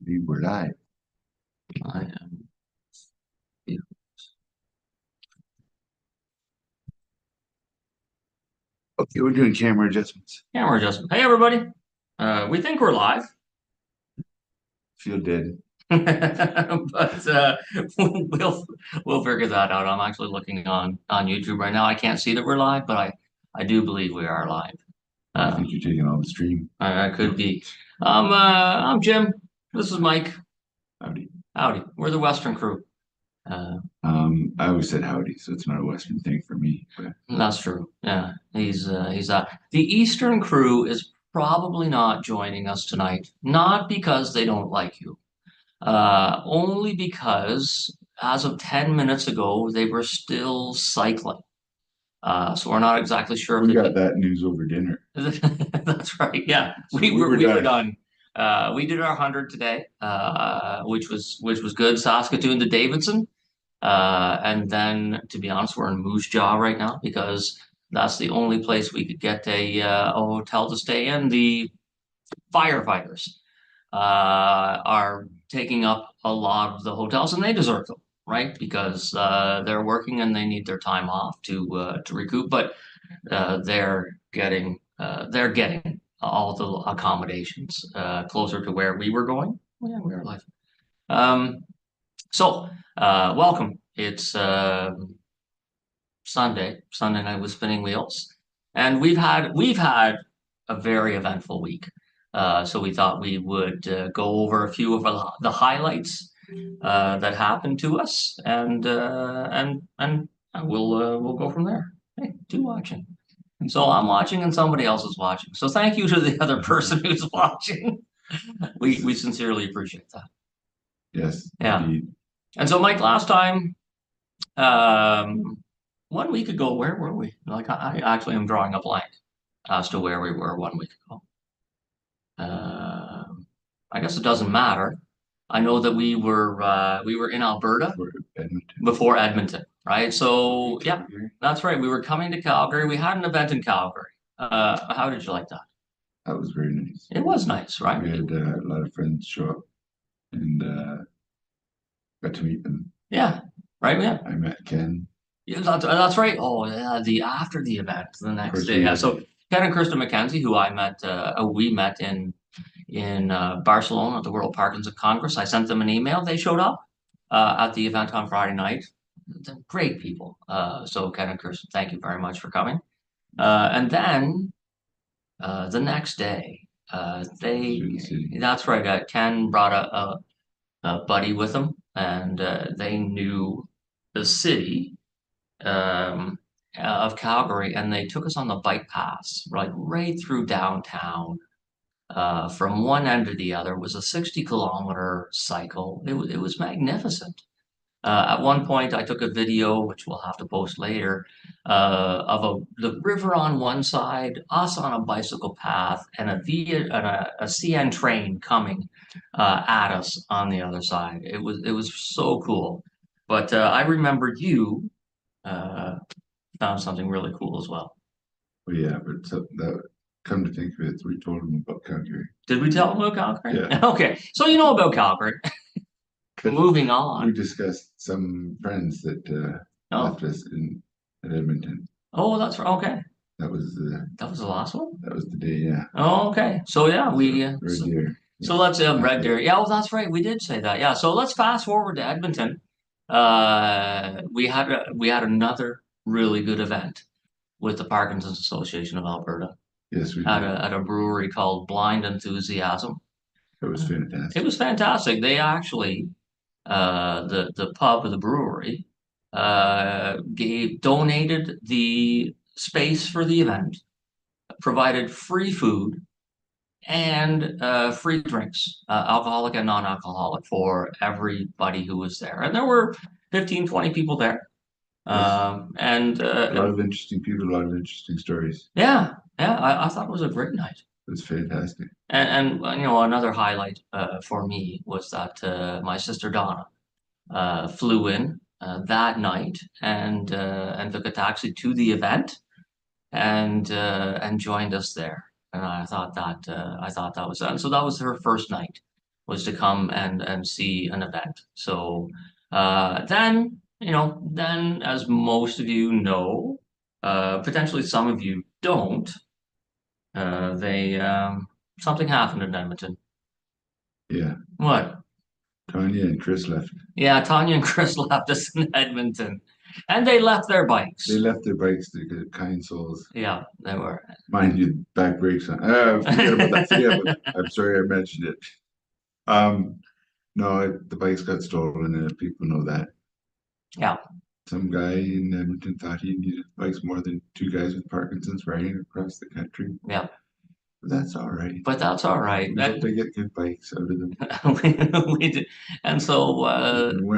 We were live. I am. Okay, we're doing camera adjustments. Camera adjustment. Hey, everybody. We think we're live, Feel dead. but we'll we'll figure that out. I'm actually looking on YouTube right now. I can't see that we're live, but I do believe we are live. I think you're taking on the stream. I could be. I'm Jim. This is Mike. Howdy. Howdy. We're the Western crew. I always said howdy, so it's not a Western thing for me. But That's true. Yeah, he's the Eastern crew is probably not joining us tonight. Not because they don't like you. Only because as of 10 minutes ago, they were still cycling. So we're not exactly sure if we they got that news over dinner. That's right. Yeah, So we were done. done. We did our 100 today, which was good. Saskatoon to Davidson. And then, to be honest, we're in Moose Jaw right now because that's the only place we could get a hotel to stay in. The firefighters are taking up a lot of the hotels, and they deserve them, right? Because they're working and they need their time off to recoup. But they're getting all the accommodations closer to where we were going. Oh, yeah, we are live. So welcome. It's Sunday night with Spinning Wheels, and we've had a very eventful week. So we thought we would go over a few of the highlights that happened to us, and we'll go from there. Hey, two watching. So I'm watching and somebody else is watching. So thank you to the other person who's watching. We sincerely appreciate that. Yes. Yeah. Indeed. And so, Mike, last time, um, 1 week ago, where were we? Like, I actually am drawing a blank as to where we were 1 week ago. I guess it doesn't matter. I know that we were in Alberta before Edmonton, right? So yeah, that's right. We were coming to Calgary. We had an event in Calgary. How did you like that? That was very nice. It was nice, right? We had a lot of friends show up and got to meet them. Yeah, right. Yeah, I met Ken. yeah, that's right. Oh, yeah, the after the event, the next day. Yeah, so Ken and Krista McKenzie, who we met in Barcelona at the World Parkinson Congress. I sent them an email. They showed up at the event on Friday night. They're great people. So Ken and Kristen, thank you very much for coming. And then the next day, that's right. Ken brought a buddy with him, and they knew the city of Calgary, and they took us on the bike paths, like right through downtown. From one end to the other was a 60-kilometer cycle. It was magnificent. At one point, I took a video, which we'll have to post later, of the river on one side, us on a bicycle path, and a CN train coming at us on the other side. It was so cool. But I remember you found something really cool as well. Well, yeah, but come to think of it, we told them about Calgary. Did we tell them about Calgary? Yeah. Okay, so you know about Calgary. Moving We on. discussed some friends that left us at Edmonton. Oh, that's right. Okay. That was the last one. That was the day, yeah. Oh, okay. So yeah, Red Deer. So let's Red Deer. Yeah, well, that's right. We did say that. Yeah. So let's fast forward to Edmonton. We had another really good event with the Parkinson's Association of Alberta. Yes, we did. At a brewery called Blind Enthusiasm. It was fantastic. It was fantastic. They actually, the pub or the brewery, donated the space for the event, provided free food and free drinks, alcoholic and non-alcoholic, for everybody who was there. And there were 15, 20 people there. And a lot of interesting people, a lot of interesting stories. Yeah, I thought it was a great night. It was fantastic. And another highlight for me was that my sister Donna flew in that night and took a taxi to the event and joined us there. And I thought that was and so that was her first night was to come and see an event. So then, then as most of you know, potentially some of you don't, they something happened in Edmonton. Yeah. What? Tanya and Chris left. Yeah, Tanya and Chris left us in Edmonton, and they left their bikes. They left their bikes to get kind souls. Yeah, they were. Mind you, back brakes on. Forget about that. Forget about that. I'm sorry I mentioned it. No, the bikes got stolen, and people know that. Yeah. Some guy in Edmonton thought he needed bikes more than two guys with Parkinson's riding across the country. Yeah. But that's all right. But that's all right. We hope they get good bikes out of them. we did. And so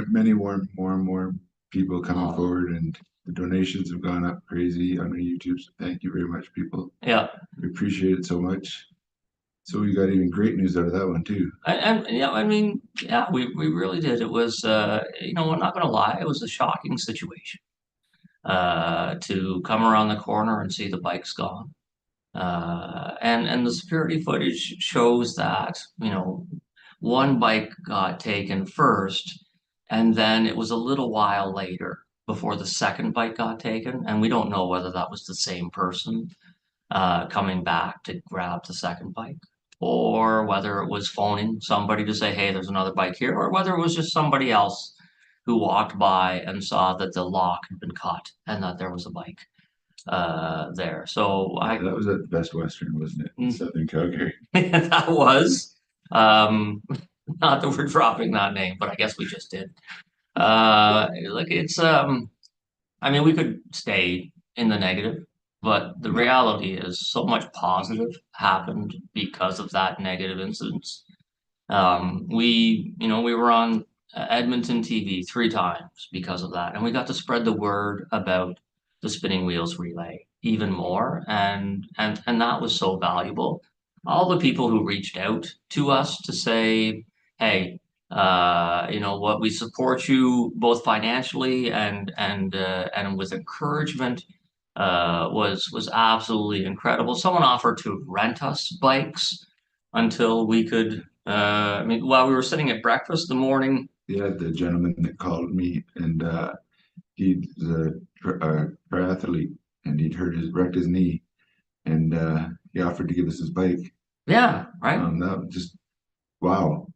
Many more people coming forward, and the donations have gone up crazy on our YouTube. So thank you very much, people. Yeah. We appreciate it so much. So we got even great news out of that one too. And yeah, I mean, yeah, we really did. It was I'm not gonna lie, it was a shocking situation. To come around the corner and see the bikes gone. And the security footage shows that, one bike got taken first, and then it was a little while later before the second bike got taken. And we don't know whether that was the same person coming back to grab the second bike, or whether it was phoning somebody to say, hey, there's another bike here, or whether it was just somebody else who walked by and saw that the lock had been cut and that there was a bike there. So that was at the Best Western, wasn't it? In Southern Calgary. That was not that we're dropping that name, but I guess we just did. Look, it's I mean, we could stay in the negative, but the reality is so much positive happened because of that negative incident. We were on Edmonton TV 3 times because of that, and we got to spread the word about the spinning wheels relay even more, and that was so valuable. All the people who reached out to us to say, hey, what, we support you both financially and with encouragement, was absolutely incredible. Someone offered to rent us bikes until we could. I mean, while we were sitting at breakfast the morning. Yeah, the gentleman that called me, and he's a triathlete, and he'd wrecked his knee, and he offered to give us his bike. Yeah, right. That was just wow.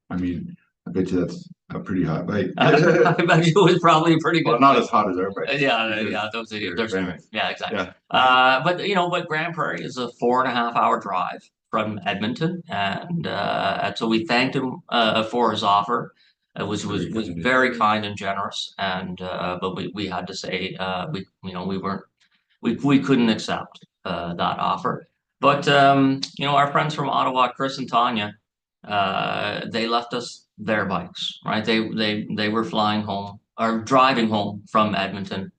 I mean, I bet you that's a pretty hot bike. I bet you it was probably pretty good. Well, not as hot as our bike. Yeah. Those are yeah, exactly. Yeah. But Grand Prairie is a 4.5 hour drive from Edmonton, and so we thanked him for his offer. It was very kind and generous, and but we had to say we couldn't accept that offer. But our friends from Ottawa, Chris and Tanya, they left us their bikes, right? They were flying home or driving home from Edmonton,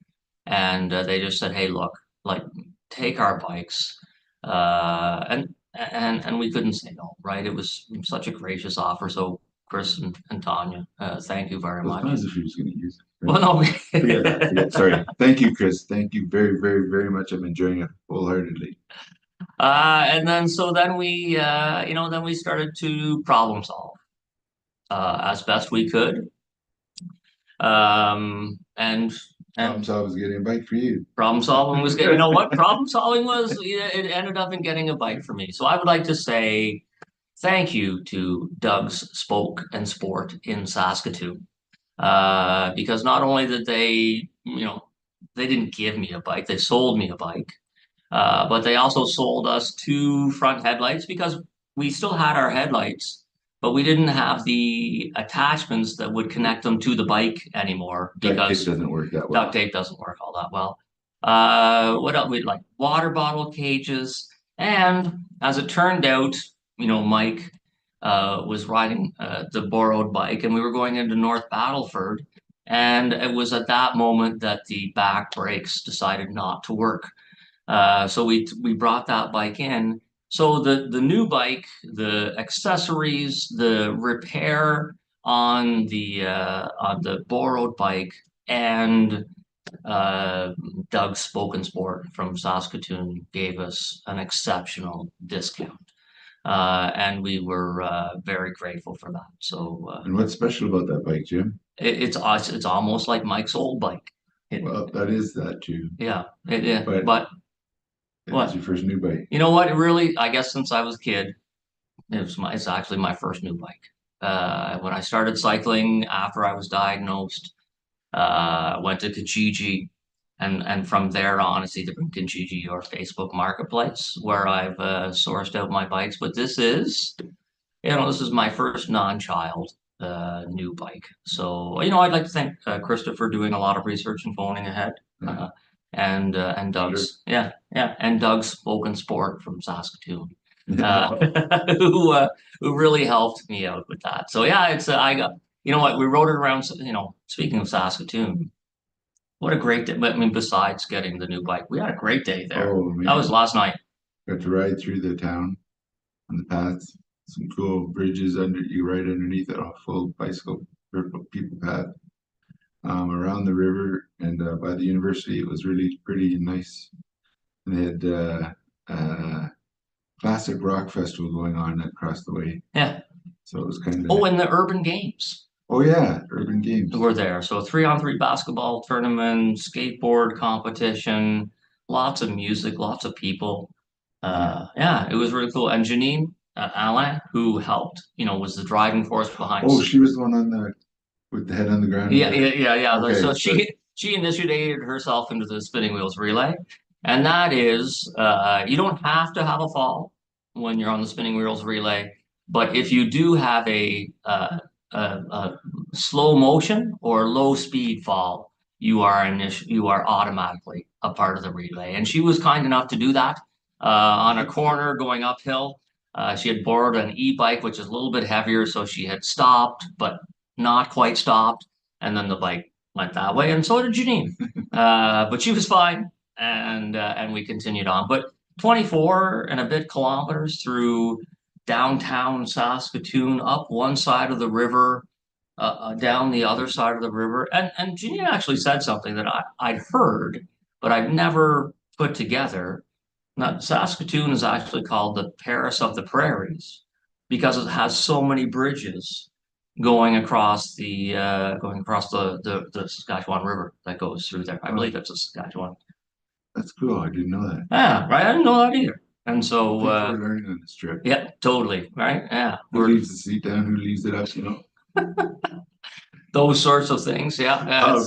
and they just said, hey, look, like, take our bikes. And we couldn't say no, right? It was such a gracious offer. So Chris and Tanya, thank you very much. As if he was going to use it. Well, no. Forget that. Sorry. Thank you, Chris. Thank you very, very, very much. I'm enjoying it wholeheartedly. And then we started to problem solve as best we could. And problem solving was getting a bike for you. Problem solving was getting, problem solving was, it ended up in getting a bike for me. So I would like to say thank you to Doug's Spoke and Sport in Saskatoon. Because not only did they didn't give me a bike, they sold me a bike. But they also sold us 2 front headlights, because we still had our headlights, but we didn't have the attachments that would connect them to the bike anymore, because duct tape doesn't work that well. Duct tape doesn't work all that well. What else? We like water bottle cages, and as it turned out, Mike was riding the borrowed bike, and we were going into North Battleford, and it was at that moment that the back brakes decided not to work. So we brought that bike in. So the new bike, the accessories, the repair on the borrowed bike, and Doug's Spoken Sport from Saskatoon gave us an exceptional discount. And we were very grateful for that. So And what's special about that bike, Jim? it's almost like Mike's old bike. Well, that is that too, Yeah, yeah. but But it was what? your first new bike. You know what? It really, I guess since I was a kid, it's actually my first new bike. When I started cycling after I was diagnosed, went to Kijiji, and from there on, it's either been Kijiji or Facebook Marketplace where I've sourced out my bikes. But this is my first non-child new bike. So, I'd like to thank Christopher doing a lot of research and phoning ahead. Yeah, And sure. And Doug's Spoken Sport from Saskatoon, Yeah. uh, who uh, who really helped me out with that. So yeah, it's I got you know what we rode it around. Speaking of Saskatoon, what a great day! But I mean, besides getting the new bike, we had a great day there. Oh That was man, last night. got to ride through the town on the paths. Some cool bridges under you, right underneath it, a full bicycle or people path around the river and by the university. It was really pretty and nice. And they had classic rock festival going on across the way, Yeah. so it was kind of Oh, and the urban games oh yeah, urban games. were there. So 3-on-3 basketball tournament, skateboard competition, lots of music, lots of people. Yeah. Yeah, it was really cool. And Janine Alain, who helped, was the driving force behind. Oh, she was the one on the with the head on the ground. Yeah, yeah, yeah, yeah. Okay, So so she initiated herself into the spinning wheels relay, and that is you don't have to have a fall when you're on the spinning wheels relay, but if you do have a slow motion or low speed fall, you are automatically a part of the relay. And she was kind enough to do that on a corner going uphill. She had borrowed an e-bike, which is a little bit heavier, so she had stopped, but not quite stopped, and then the bike went that way, and so did Janine. But she was fine, and we continued on. But 24 and a bit kilometers through downtown Saskatoon, up one side of the river, down the other side of the river, and Janine actually said something that I'd heard, but I'd never put together. Now, Saskatoon is actually called the Paris of the Prairies because it has so many bridges going across the Saskatchewan River that goes through there. I believe it's a Saskatchewan. that's cool. I didn't know that. Yeah, right. I didn't know that either. And so, Things we're learning on this trip. yeah, totally. Right. Yeah, Who leaves the seat down? Who leaves it up? You know. those sorts of things. Yeah. Um,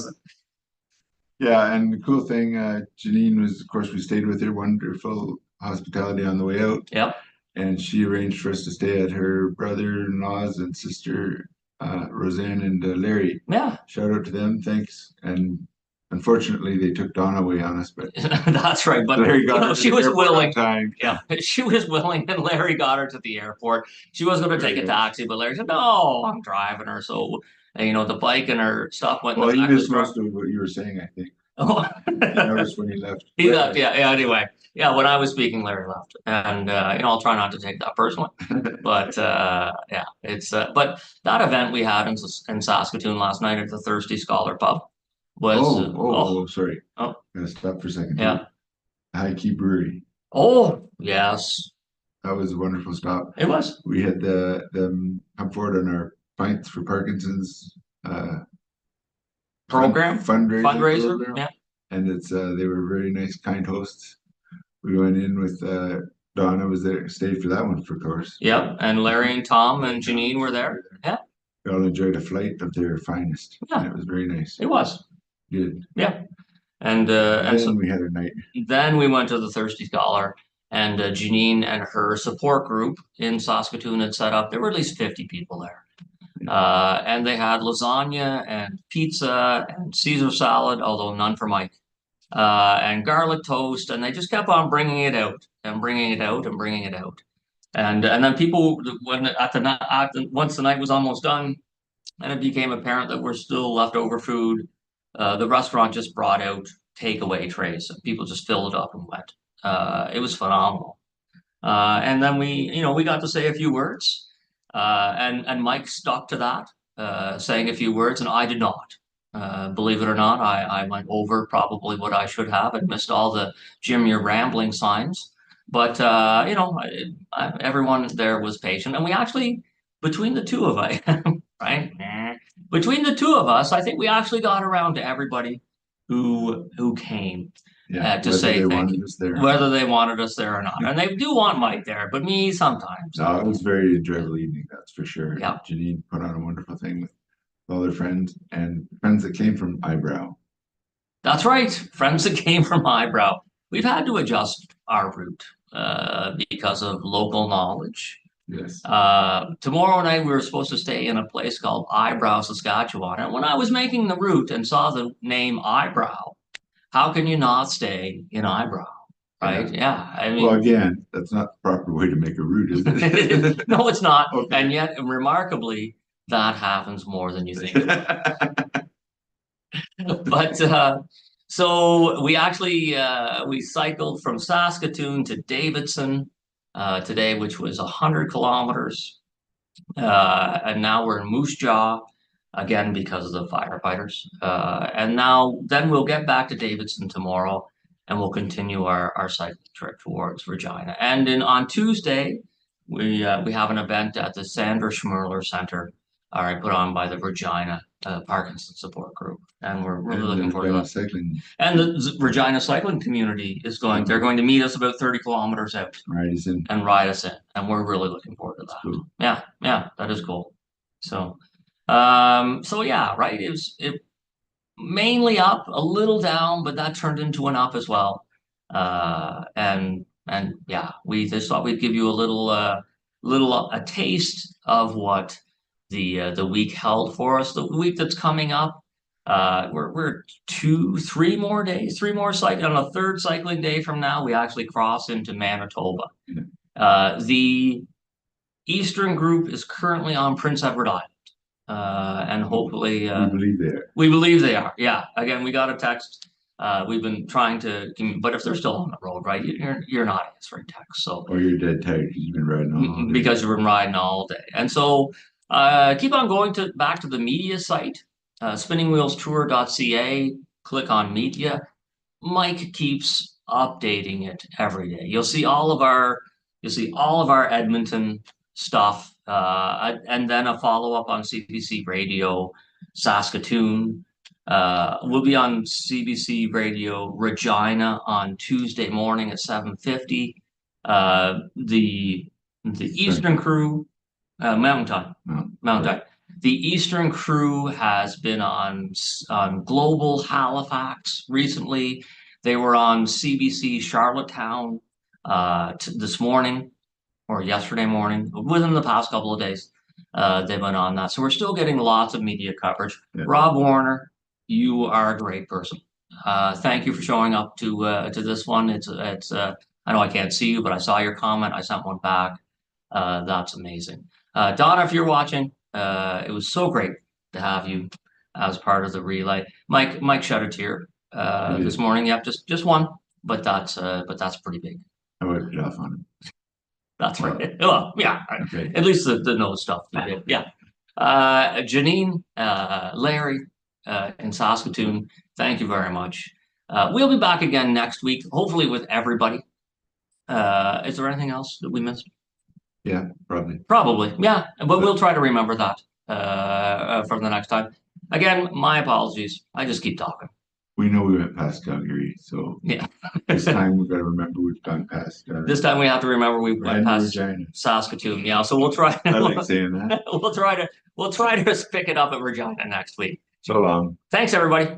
yeah, and the cool thing, Janine was, of course, we stayed with her. Wonderful hospitality on the way out, Yep. and she arranged for us to stay at her brother-in-law's and sister, Roseanne and Larry. Yeah. Shout out to them, thanks. And unfortunately, they took Donna away on us, but That's right. But Larry got her to she the was airport on willing. time. Yeah, she was willing, and Larry got her to the airport. She was going to take a Very nice. taxi, but Larry said, "No, I'm driving her." So, the bike and her stuff went in Well, the he back of the missed truck. most of what you were saying, I think. Oh. He noticed when he left. He left. Yeah, yeah. Anyway, yeah. When I was speaking, Larry left, and I'll try not to take that personally. But yeah, but that event we had in Saskatoon last night at the Thirsty Scholar Pub was Sorry. oh Gotta stop for a second. yeah. High Key Brewery. Oh yes, That was a wonderful stop. it was. We had them come forward on our Pints for Parkinson's Program fundraiser fundraiser. program. Yeah, And it's they were very nice, kind hosts. We went in with Donna was there, stayed for that one, of course. yep. And Larry and Tom and Janine were there. Yeah, We all enjoyed a flight of their finest. yeah. And it was very nice. It was. Good. Yeah, and And so then we had a night. then we went to the Thirsty Scholar, and Janine and her support group in Saskatoon had set up. There were at least 50 people there. And they had lasagna and pizza and Caesar salad, although none for Mike, and garlic toast. And they just kept on bringing it out and bringing it out and bringing it out. And then people, once the night was almost done, and it became apparent that we're still leftover food, the restaurant just brought out takeaway trays, and people just filled it up and went. It was phenomenal. And then we got to say a few words, and Mike stuck to that, saying a few words, and I did not. Believe it or not, I went over probably what I should have and missed all the Jim, you're rambling signs. But you know, everyone there was patient, and we actually, between the two of us, right? Between the two of us, I think we actually got around to everybody who came Yeah, to whether say they thank wanted you, us there or whether not. they wanted us there or not. And they do want Mike there, but me sometimes. No, it was a very enjoyable evening, that's for sure. Yeah, Janine put on a wonderful thing with all her friends and friends that came from Eyebrow. that's right. Friends that came from Eyebrow. We've had to adjust our route because of local knowledge. Yes. Tomorrow night we were supposed to stay in a place called Eyebrow, Saskatchewan. And when I was making the route and saw the name Eyebrow, how can you not stay in Eyebrow? Yeah. Right? Yeah. I Well, mean, again, that's not the proper way to make a route, is it? no, it's not. Okay. And yet, remarkably, that happens more than you think. But so we actually we cycled from Saskatoon to Davidson today, which was 100 kilometers. And now we're in Moose Jaw again because of the firefighters. And now then we'll get back to Davidson tomorrow and we'll continue our cycling trip towards Regina. And on Tuesday, we have an event at the Sandra Schmerler Center, all right, put on by the Regina Parkinson Support Group. And we're really And the looking forward to Regina that. cycling And the Regina cycling community is they're going to meet us about 30 kilometers out ride is in. and ride us in. And we're really looking forward to that. Cool. Yeah, yeah, that is cool. So, so yeah, right. It mainly up, a little down, but that turned into an up as well. And yeah, we just thought we'd give you a little a taste of what the week held for us. The week that's coming up, we're 3 more days, 3 more cycling. On a third cycling day from now, we actually cross into Manitoba. Yeah. The Eastern group is currently on Prince Edward Island. And hopefully, We believe there. we believe they are. Yeah. Again, we got a text. We've been trying to, but if they're still on the road, right, you're not answering text. So Or you're dead tired because you've been riding all day. because you've been riding all day, and so keep on going to back to the media site, spinningwheelstour.ca. Click on media. Mike keeps updating it every day. You'll see all of our Edmonton stuff, and then a follow up on CBC Radio Saskatoon. We'll be on CBC Radio Regina on Tuesday morning at 7:50. The Eastern crew, Mountain Time, Mountain Time. The Eastern crew has been on Global Halifax recently. They were on CBC Charlottetown this morning or yesterday morning, within the past couple of days. They went on that. So we're still getting lots of media coverage. Yeah. Rob Warner, you are a great person. Thank you for showing up to this one. It's I know I can't see you, but I saw your comment. I sent one back. That's amazing. Donna, if you're watching, it was so great to have you as part of the relay. Mike shed a tear this morning. Yep, just one, but that's pretty big. I wiped it off on him. That's right. Well, yeah. Okay. At least the nose stuff you did. Yeah. Janine, Larry, in Saskatoon, thank you very much. We'll be back again next week, hopefully with everybody. Is there anything else that we missed? Yeah, probably. Probably, yeah. But we'll try to remember that for the next time. Again, my apologies. I just keep talking. We know we went past Calgary, so Yeah. this time we've got to remember we've gone past. This time we have to remember we went past Regina. Saskatoon. Yeah, so we'll try. I like saying that. We'll try to pick it up at Regina next week. So long. Thanks, everybody.